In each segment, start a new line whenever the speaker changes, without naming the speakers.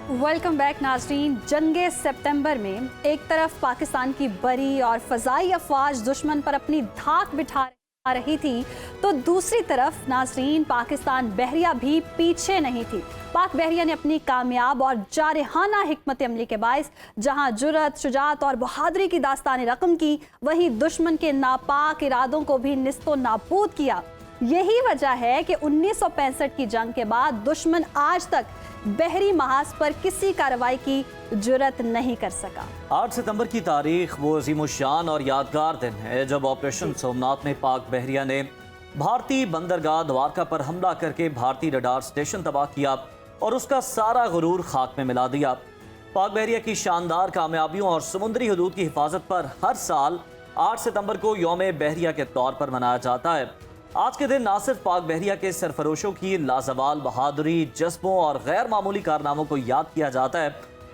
Welcome back नाज़रीन। जंगे सितंबर में एक तरफ पाकिस्तान की बड़ी और फ़ज़ाई अफवाज दुश्मन पर अपनी धाक बिठा रही थी, तो दूसरी तरफ नाज़रीन पाकिस्तान बहरिया भी पीछे नहीं थी। पाक बहरिया ने अपनी कामयाब और जारहाना हिकमत अमली के बायस जहां जुर्रत, शुजाअत और बहादुरी की दास्तान रकम की, वहीं दुश्मन के नापाक इरादों को भी निस्तो नाबूद किया। यही वजह है कि 1965 की जंग के बाद दुश्मन आज तक बहरी महाज पर किसी कार्रवाई की जुर्रत नहीं कर सका।
8 सितंबर की तारीख वो अजीमुशान और यादगार दिन है जब ऑपरेशन सोमनाथ में पाक बहरिया ने भारतीय बंदरगाह द्वारका पर हमला करके भारतीय रडार स्टेशन तबाह किया और उसका सारा गुरूर खाक में मिला दिया। पाक बहरिया की शानदार कामयाबियों और समुद्री हदूद की हिफाजत पर हर साल 8 सितंबर को यौम बहरिया के तौर पर मनाया जाता है। आज के दिन न सिर्फ पाक बहरिया के सरफरोशों की लाजवाल बहादुरी, जज्बों और गैर मामूली कारनामों को याद किया जाता है,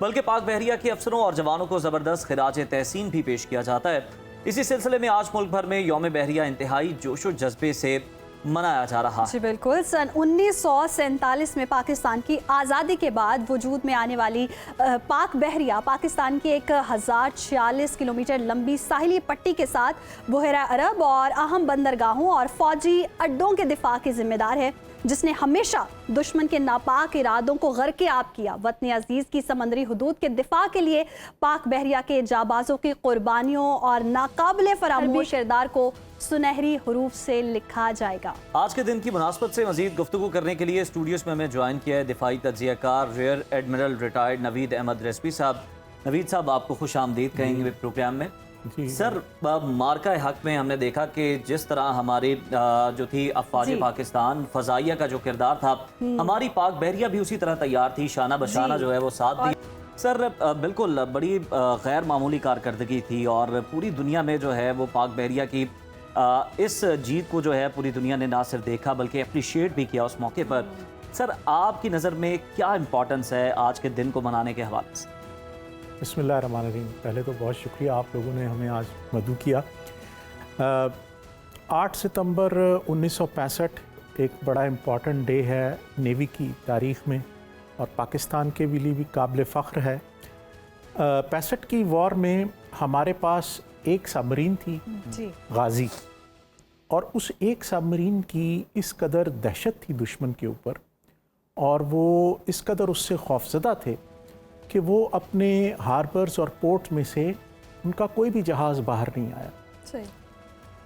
बल्कि पाक बहरिया के अफसरों और जवानों को ज़बरदस्त खिराज तहसीन भी पेश किया जाता है। इसी सिलसिले में आज मुल्क भर में यौम बहरिया इंतहाई जोशो जज्बे से मनाया जा रहा है।
जी बिल्कुल। सन 1947 में पाकिस्तान की आज़ादी के बाद वजूद में आने वाली पाक बहरिया पाकिस्तान की 1046 किलोमीटर लंबी साहिली पट्टी के साथ बहरा अरब और अहम बंदरगाहों और फौजी अड्डों के दिफा की जिम्मेदार है, जिसने हमेशा दुश्मन के नापाक इरादों को गर्क आब किया। वतन अजीज़ की समंदरी हदूद के दिफा के लिए पाक बहरिया के जाबाजों की कुर्बानियों और नाकाबिले फरामोश किरदार को सुनहरी हरूफ से लिखा जाएगा।
आज के दिन की मुनासबत से मजीद गुफ्तगू करने के लिए स्टूडियोज में हमें ज्वाइन किया है दिफाई तज्जियाकार rear admiral retired Naveed Ahmed Rizvi sahab. Naveed साहब, आपको खुश आमदीद कहेंगे प्रोग्राम में। सर, मार्का हक में हमने देखा कि जिस तरह हमारी जो थी अफवाज पाकिस्तान फ़ज़ाइया का जो किरदार था, हमारी पाक बहरिया भी उसी तरह तैयार थी, शाना बशाना जो है वो साथ दी। सर, बिल्कुल बड़ी गैर मामूली कारकर्दगी थी और पूरी दुनिया में जो है वो पाक बहरिया की इस जीत को जो है पूरी दुनिया ने ना सिर्फ देखा बल्कि अप्रिशिएट भी किया उस मौके पर। सर, आपकी नज़र में क्या इम्पोर्टेंस है आज के दिन को मनाने के हवाले से?
बिस्मिल्लाहिर्रहमानिर्रहीम। पहले तो बहुत शुक्रिया आप लोगों ने हमें आज मदऊ किया। 8 सितंबर 1965 एक बड़ा इम्पॉर्टेंट डे है नेवी की तारीख़ में और पाकिस्तान के लिए भी काबिल फ़ख्र है। 65 की वॉर में हमारे पास एक सबमरीन थी गाजी, और उस एक सबमरीन की इस कदर दहशत थी दुश्मन के ऊपर और वो इस कदर उससे खौफज़दा थे कि वो अपने हार्बर्स और पोर्ट में से उनका कोई भी जहाज़ बाहर नहीं आया।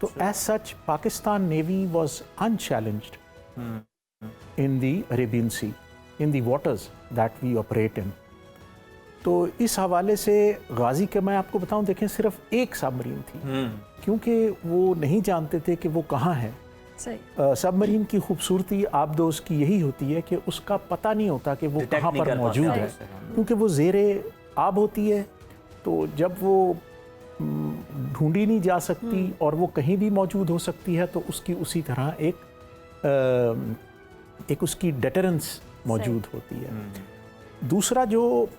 तो as such Pakistan navy was unchallenged in the Arabian Sea, in the waters that we operate in. तो इस हवाले से गाजी के मैं आपको बताऊं, देखें सिर्फ एक सबमरीन थी क्योंकि वो नहीं जानते थे कि वो कहाँ है। सबमरीन की खूबसूरती आबदोज़ की यही होती है कि उसका पता नहीं होता कि वो कहाँ पर मौजूद है, क्योंकि वो ज़ेरे आब होती है। तो जब वो ढूंढी नहीं जा सकती और वो कहीं भी मौजूद हो सकती है, तो उसकी उसी तरह एक उसकी डेटरेंस मौजूद होती है। दूसरा जो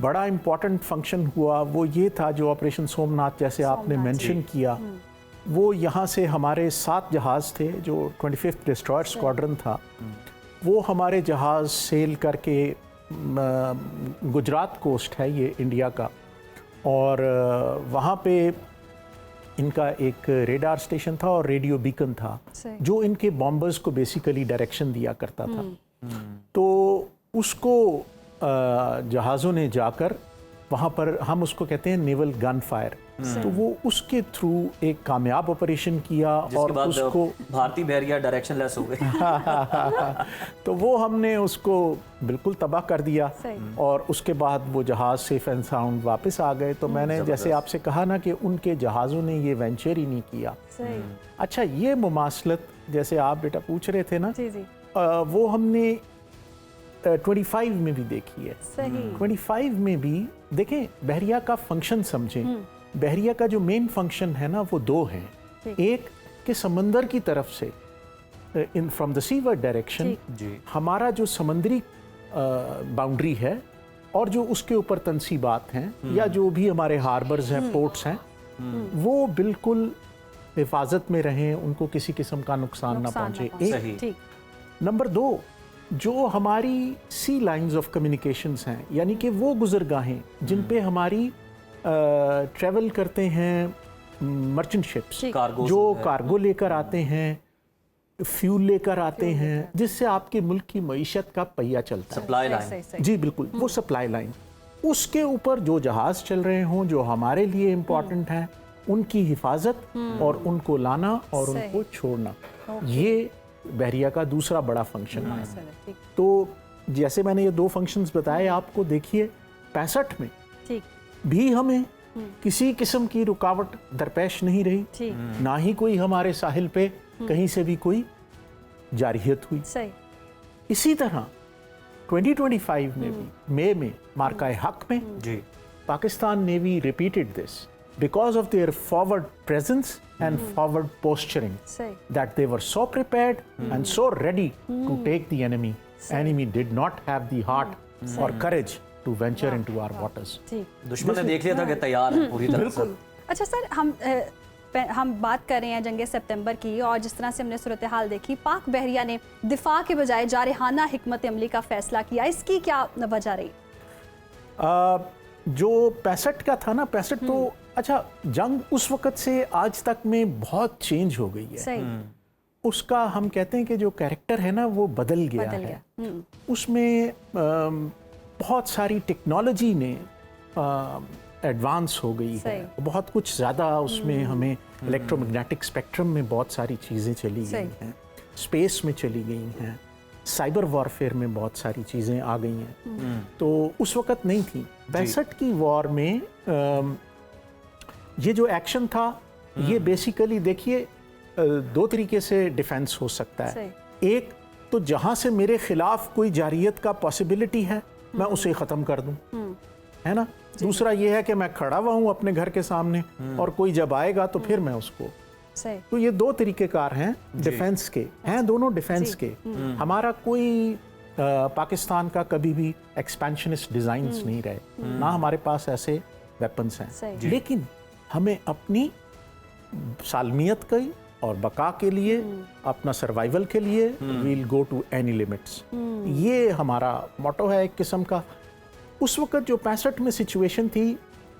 बड़ा इम्पॉर्टेंट फंक्शन हुआ वो ये था, जो ऑपरेशन सोमनाथ जैसे आपने मेंशन किया, वो यहाँ से हमारे 7 जहाज़ थे, जो 25th डिस्ट्रॉयर स्क्वाड्रन था, वो हमारे जहाज़ सेल करके गुजरात कोस्ट है ये इंडिया का, और वहाँ पे इनका एक रेडार स्टेशन था और रेडियो बीकन था जो इनके बॉम्बर्स को बेसिकली डायरेक्शन दिया करता था। तो उसको जहाज़ों ने जाकर वहाँ पर, हम उसको कहते हैं नेवल गन फायर, तो वो उसके थ्रू एक कामयाब ऑपरेशन किया और उसको
भारतीय बहरिया डायरेक्शन लेस हो गए
तो वो हमने उसको बिल्कुल तबाह कर दिया और उसके बाद वो जहाज़ सेफ एंड साउंड वापस आ गए। तो मैंने जैसे आपसे कहा ना कि उनके जहाज़ों ने ये वेंचर ही नहीं किया। अच्छा, ये मुमासलत जैसे आप बेटा पूछ रहे थे ना, वो हमने 25 में भी देखी है। 25 में भी देखें, बहरिया का फंक्शन समझें। बहरिया का जो मेन फंक्शन है ना वो 2 हैं। एक कि समंदर की तरफ से in from the seaward direction हमारा जो समंदरी बाउंड्री है और जो उसके ऊपर तनसीबात हैं या जो भी हमारे हार्बर्स हैं, पोर्ट्स हैं, वो बिल्कुल हिफाजत में रहें, उनको किसी किस्म का नुकसान ना पहुंचे। एक नंबर 2 जो हमारी सी लाइंस ऑफ कम्युनिकेशंस हैं, यानी कि वो गुजरगाहें जिन पे हमारी ट्रैवल करते हैं मर्चेंट शिप्स,
कार्गो
जो कार्गो लेकर आते हैं, फ्यूल लेकर आते हैं, जिससे आपके मुल्क की मईशत का पहिया चलता है।
Supply line.
जी बिल्कुल, वो सप्लाई लाइन, उसके ऊपर जो जहाज चल रहे हों जो हमारे लिए इम्पोर्टेंट हैं, उनकी हिफाजत और उनको लाना और उनको छोड़ना, ये बहरिया का दूसरा बड़ा फंक्शन है। तो जैसे मैंने ये 2 फंक्शंस बताए आपको, देखिए 65 में भी हमें किसी किस्म की रुकावट दरपेश नहीं रही, ना ही कोई हमारे साहिल पे कहीं से भी कोई जारियत हुई। इसी तरह 2025 में भी मई में मार्काए हक में
जी
Pakistan navy repeated this because of their forward presence and forward posturing, that they were so prepared and so ready to take the enemy. Enemy did not have the heart or courage to venture into our waters.
दुश्मन ने देख लिया था कि तैयार है पूरी तरह से।
अच्छा सर, हम बात कर रहे हैं जंगे सितंबर की, और जिस तरह से हमने सूरत हाल देखी, पाक बहरिया ने दिफा के बजाय जारहाना हिकमत अमली का फैसला किया, इसकी क्या वजह रही?
जो 65 का था ना, 65 तो अच्छा, जंग उस वक़्त से आज तक में बहुत चेंज हो गई है। उसका हम कहते हैं कि जो कैरेक्टर है ना वो बदल गया है। उसमें बहुत सारी टेक्नोलॉजी ने एडवांस हो गई है, बहुत कुछ ज़्यादा उसमें हमें इलेक्ट्रोमैग्नेटिक स्पेक्ट्रम में बहुत सारी चीज़ें चली गई हैं, स्पेस में चली गई हैं, साइबर वॉरफेयर में बहुत सारी चीज़ें आ गई हैं, तो उस वक़्त नहीं थी। 65 की वॉर में ये जो एक्शन था, ये बेसिकली देखिए 2 तरीके से डिफेंस हो सकता है। एक तो जहाँ से मेरे खिलाफ कोई जारियत का पॉसिबिलिटी है, मैं उसे ख़त्म कर दूँ, है ना। दूसरा ये है कि मैं खड़ा हुआ हूँ अपने घर के सामने और कोई जब आएगा तो फिर मैं उसको, तो ये 2 तरीक़ेकार हैं डिफेंस के, हैं दोनों डिफेंस के। हमारा कोई पाकिस्तान का कभी भी एक्सपेंशनिस्ट डिज़ाइंस नहीं रहे, ना हमारे पास ऐसे वेपन्स हैं, लेकिन हमें अपनी सालमियत की और बका के लिए, अपना सर्वाइवल के लिए, we'll go to any limits, ये हमारा मोटो है एक किस्म का। उस वक्त जो 65 में सिचुएशन थी,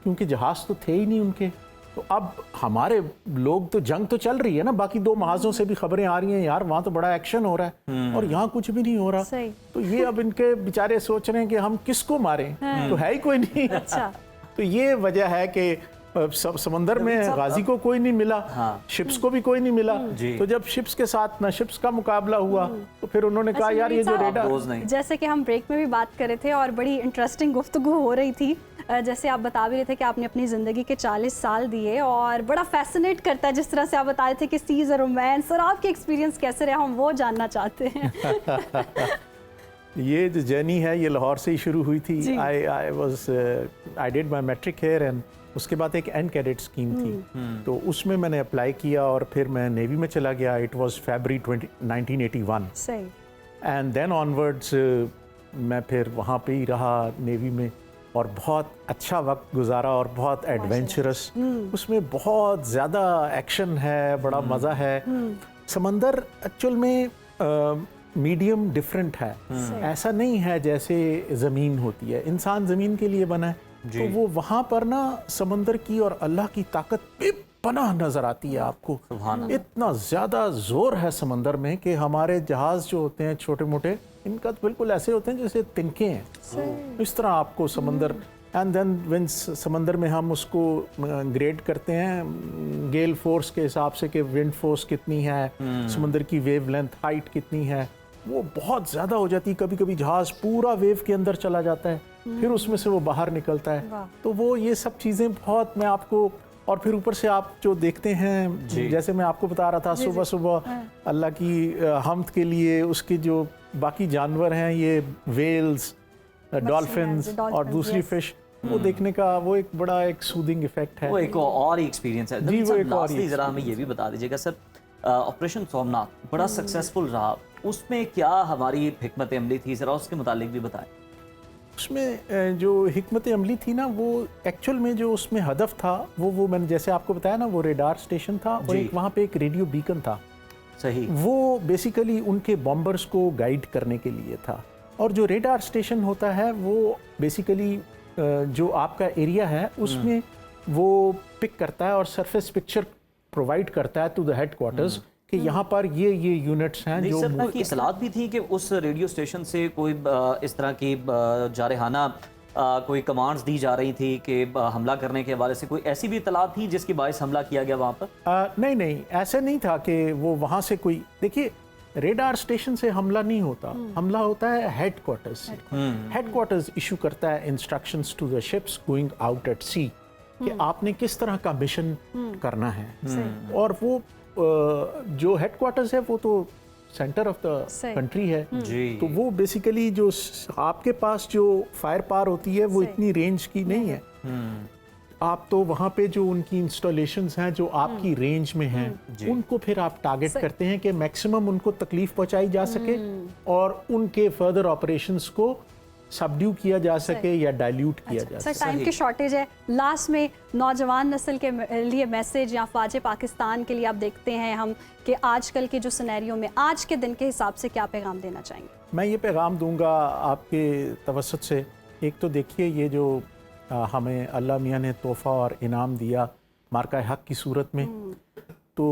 क्योंकि जहाज़ तो थे ही नहीं उनके, तो अब हमारे लोग तो, जंग तो चल रही है ना, बाकी 2 महाजों से भी खबरें आ रही हैं, यार वहाँ तो बड़ा एक्शन हो रहा है और यहाँ कुछ भी नहीं हो रहा। तो ये अब इनके बेचारे सोच रहे हैं कि हम किसको मारें, तो है ही कोई नहीं। तो ये वजह है कि समंदर में गाजी को कोई नहीं मिला, शिप्स को भी कोई नहीं मिला, तो जब शिप्स के साथ ना शिप्स का मुकाबला हुआ, तो फिर उन्होंने कहा यार ये जो रेडार,
जैसे कि हम ब्रेक में भी बात कर रहे थे और बड़ी इंटरेस्टिंग गुफ्तगू हो रही थी, जैसे आप बता भी रहे थे कि आपने अपनी ज़िंदगी के 40 साल दिए, और बड़ा फैसिनेट करता है जिस तरह से आप बता रहे थे कि सीज और रोमांस, और आपके एक्सपीरियंस कैसे रहे, हम वो जानना चाहते हैं।
ये जो जर्नी है ये लाहौर से ही शुरू हुई थी। I did my matric here, and उसके बाद एक एंड कैडेट स्कीम थी, तो उसमें मैंने अप्लाई किया और फिर मैं नेवी में चला गया। It was February 1981, and then onwards मैं फिर वहाँ पे ही रहा नेवी में, और बहुत अच्छा वक्त गुजारा और बहुत एडवेंचरस, उसमें बहुत ज़्यादा एक्शन है, बड़ा मज़ा है। समंदर एक्चुअल में मीडियम डिफरेंट है, ऐसा नहीं है जैसे ज़मीन होती है, इंसान ज़मीन के लिए बना है, तो वो वहाँ पर ना समंदर की और अल्लाह की ताकत बेपनाह नज़र आती है आपको। इतना ज़्यादा ज़ोर है समंदर में कि हमारे जहाज़ जो होते हैं छोटे मोटे, इनका तो बिल्कुल ऐसे होते हैं जैसे तिनके हैं, इस तरह आपको समंदर। एंड देन व्हेन समंदर में हम उसको ग्रेड करते हैं गेल फोर्स के हिसाब से कि विंड फोर्स कितनी है, समंदर की वेव लेंथ, हाइट कितनी है, वो बहुत ज़्यादा हो जाती है। कभी कभी जहाज़ पूरा वेव के अंदर चला जाता है, फिर उसमें से वो बाहर निकलता है, तो वो ये सब चीज़ें बहुत, मैं आपको, और फिर ऊपर से आप जो देखते हैं, जैसे मैं आपको बता रहा था, सुबह सुबह अल्लाह की हमद के लिए उसके जो बाकी जानवर हैं, ये वेल्स, डॉल्फिन्स और दूसरी फिश, वो देखने का वो एक बड़ा एक सूदिंग इफेक्ट है, वो
एक और ही एक्सपीरियंस है।
जी, वो एक और ही।
जरा हमें ये भी बता दीजिएगा सर, ऑपरेशन सोमनाथ बड़ा सक्सेसफुल रहा, उसमें क्या हमारी हिकमत अमली थी, जरा उसके मुतालिक भी बताएं।
उसमें जो हिकमत अमली थी ना, वो एक्चुअल में जो उसमें हदफ था, वो मैंने जैसे आपको बताया ना, वो रेडार स्टेशन था और एक वहाँ पे एक रेडियो बीकन था।
सही।
वो बेसिकली उनके बॉम्बर्स को गाइड करने के लिए था। और जो रेडार स्टेशन होता है वो बेसिकली जो आपका एरिया है उसमें वो पिक करता है और सरफेस पिक्चर प्रोवाइड करता है टू द हेडक्वार्टर्स कि यहाँ पर ये यूनिट्स हैं जो
सर की इतलात भी थी कि उस रेडियो स्टेशन से कोई इस तरह की जारहाना कोई कमांड्स दी जा रही थी कि हमला करने के हवाले से, कोई ऐसी भी इतलात थी जिसकी बायस हमला किया गया वहाँ पर?
नहीं, ऐसे नहीं था कि वो वहाँ से कोई, देखिए रेडार स्टेशन से हमला नहीं होता, हमला होता है हेडक्वार्टर्स से। हेडक्वार्टर्स इशू करता है instructions to the ships going out at sea कि आपने किस तरह का मिशन करना है। और वो जो हेडक्वार्टर्स है वो तो सेंटर ऑफ द कंट्री है, तो वो बेसिकली जो आपके पास जो फायर पावर होती है वो इतनी रेंज की नहीं है। आप तो वहाँ पे जो उनकी इंस्टॉलेशंस हैं जो आपकी रेंज में हैं उनको फिर आप टारगेट करते हैं कि मैक्सिमम उनको तकलीफ पहुंचाई जा सके और उनके फर्दर ऑपरेशंस को सबड्यू किया जा सके या डाइल्यूट किया जा सके।
सर टाइम की शॉर्टेज है, लास्ट में नौजवान नस्ल के लिए मैसेज या फ़ौज पाकिस्तान के लिए आप देखते हैं हम कि आजकल के जो सिनेरियो में आज के दिन के हिसाब से क्या पैगाम देना चाहेंगे?
मैं ये पैगाम दूंगा आपके तवस्सुत से। एक तो देखिए ये जो हमें अल्लाह मियाँ ने तोहफ़ा और इनाम दिया मार्का हक़ की सूरत में, तो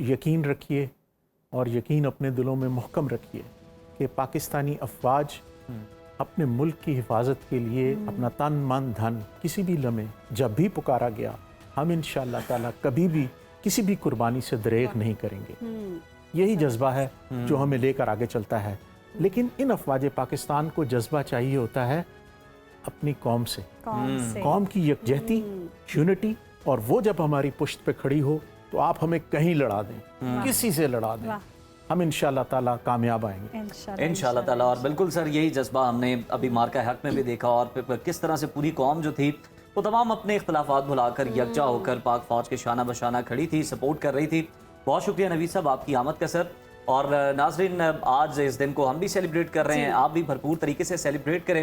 यकीन रखिए और यकीन अपने दिलों में मुहकम रखिए कि पाकिस्तानी अफवाज अपने मुल्क की हिफाजत के लिए अपना तन मन धन किसी भी लम्हे जब भी पुकारा गया, हम इंशाअल्लाह ताला कभी भी किसी भी कुर्बानी से दरेग नहीं करेंगे। यही जज्बा है जो हमें लेकर आगे चलता है। लेकिन इन अफवाज पाकिस्तान को जज्बा चाहिए होता है अपनी कौम से, कौम की यकजहती, यूनिटी, और वो जब हमारी पुश्त पे खड़ी हो तो आप हमें कहीं लड़ा दें, किसी से लड़ा दें, हम इंशाअल्लाह ताला कामयाब आएंगे
इंशाअल्लाह ताला। और बिल्कुल सर यही जज्बा हमने अभी मार्का हक में भी देखा, और किस तरह से पूरी कौम जो थी वो तमाम अपने इख्तलाफात भुलाकर यकजा होकर पाक फौज के शाना बशाना खड़ी थी, सपोर्ट कर रही थी। बहुत शुक्रिया नवीद साहब आपकी आमद का सर। और नाजरीन आज इस दिन को हम भी सेलिब्रेट कर रहे हैं, आप भी भरपूर तरीके से सेलिब्रेट करें।